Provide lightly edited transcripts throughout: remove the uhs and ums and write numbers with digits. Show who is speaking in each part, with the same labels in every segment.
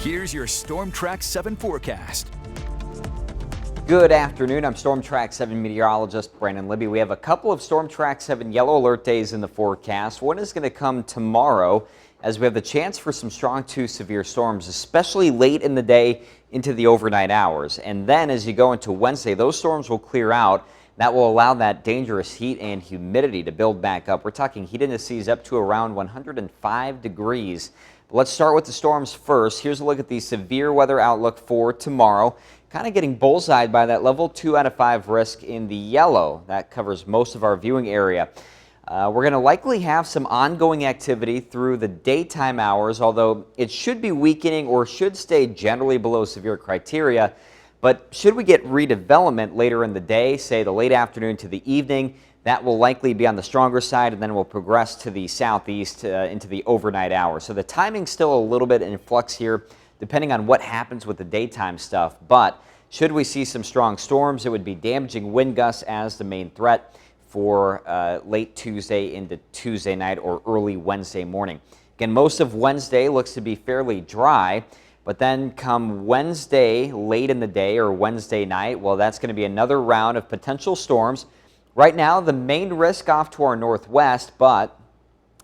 Speaker 1: Here's your Storm Track 7 forecast.
Speaker 2: Good afternoon. I'm Storm Track 7 meteorologist Brandon Libby. We have a couple of Storm Track 7 yellow alert days in the forecast. One is going to come tomorrow as we have the chance for some strong to severe storms, especially late in the day into the overnight hours. And then as you go into Wednesday, those storms will clear out. That will allow that dangerous heat and humidity to build back up. We're talking heat indices up to around 105 degrees. But let's start with the storms first. Here's a look at the severe weather outlook for tomorrow. Kind of getting bullseyed by that level 2 out of 5 risk in the yellow. That covers most of our viewing area. We're going to likely have some ongoing activity through the daytime hours, although it should be weakening or should stay generally below severe criteria. But should we get redevelopment later in the day, say the late afternoon to the evening, that will likely be on the stronger side, and then will progress to the southeast into the overnight hours. So the timing's still a little bit in flux here, depending on what happens with the daytime stuff. But should we see some strong storms, it would be damaging wind gusts as the main threat for late Tuesday into Tuesday night or early Wednesday morning. Again, most of Wednesday looks to be fairly dry, but then come Wednesday late in the day or Wednesday night, well, that's going to be another round of potential storms. Right now, the main risk off to our northwest, but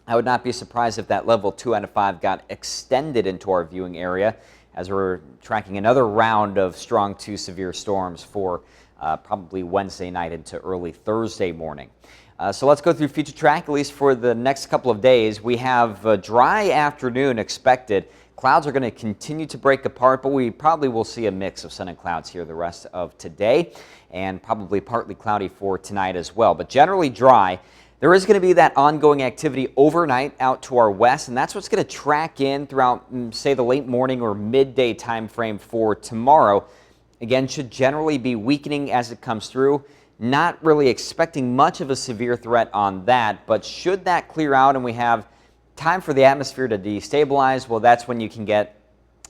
Speaker 2: I would not be surprised if that level 2 out of 5 got extended into our viewing area as we're tracking another round of strong to severe storms for probably Wednesday night into early Thursday morning. So let's go through future track, at least for the next couple of days. We have a dry afternoon expected. Clouds are going to continue to break apart, but we probably will see a mix of sun and clouds here the rest of today, and probably partly cloudy for tonight as well, but generally dry. There is going to be that ongoing activity overnight out to our west, and that's what's going to track in throughout, say, the late morning or midday time frame for tomorrow. Again, should generally be weakening as it comes through. Not really expecting much of a severe threat on that, but should that clear out and we have time for the atmosphere to destabilize, well, that's when you can get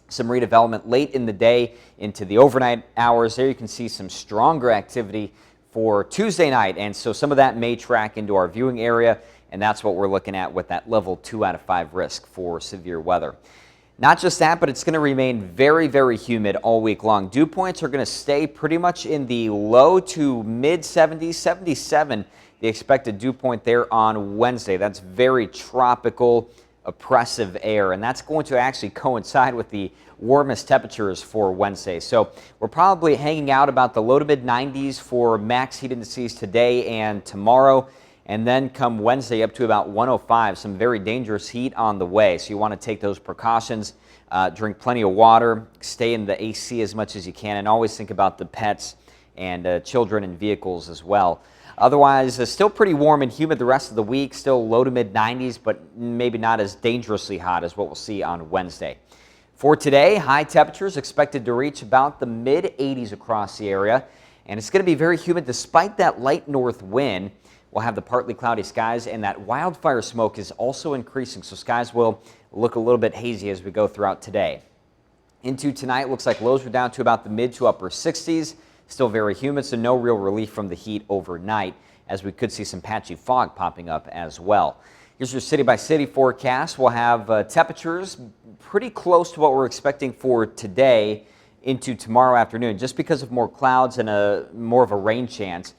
Speaker 2: some redevelopment late in the day into the overnight hours. There you can see some stronger activity for Tuesday night, and so some of that may track into our viewing area, and that's what we're looking at with that level 2 out of 5 risk for severe weather. Not just that, but it's going to remain very, very humid all week long. Dew points are going to stay pretty much in the low to mid 70s, 77, the expected dew point there on Wednesday. That's very tropical, oppressive air, and that's going to actually coincide with the warmest temperatures for Wednesday. So we're probably hanging out about the low to mid 90s for max heat indices today and tomorrow, and then come Wednesday up to about 105. Some very dangerous heat on the way, so you want to take those precautions. Drink plenty of water, stay in the AC as much as you can, and always think about the pets and children and vehicles as well. Otherwise, still pretty warm and humid the rest of the week, still low to mid 90s, but maybe not as dangerously hot as what we'll see on Wednesday. For today, high temperatures expected to reach about the mid 80s across the area, and it's going to be very humid despite that light north wind. We'll have the partly cloudy skies, and that wildfire smoke is also increasing, so skies will look a little bit hazy as we go throughout today. Into tonight, looks like lows are down to about the mid to upper 60s. Still very humid, so no real relief from the heat overnight, as we could see some patchy fog popping up as well. Here's your city-by-city forecast. We'll have temperatures pretty close to what we're expecting for today into tomorrow afternoon, just because of more clouds and more of a rain chance.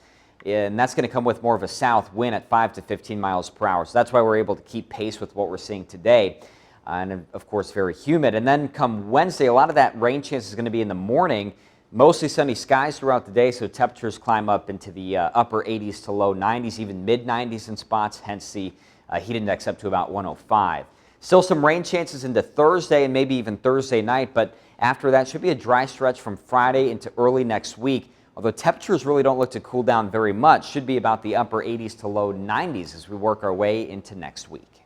Speaker 2: And that's going to come with more of a south wind at 5 to 15 miles per hour. So that's why we're able to keep pace with what we're seeing today. And of course, very humid. And then come Wednesday, a lot of that rain chance is going to be in the morning. Mostly sunny skies throughout the day, so temperatures climb up into the upper 80s to low 90s, even mid 90s in spots, hence the heat index up to about 105. Still some rain chances into Thursday and maybe even Thursday night, but after that should be a dry stretch from Friday into early next week. Although temperatures really don't look to cool down very much, should be about the upper 80s to low 90s as we work our way into next week.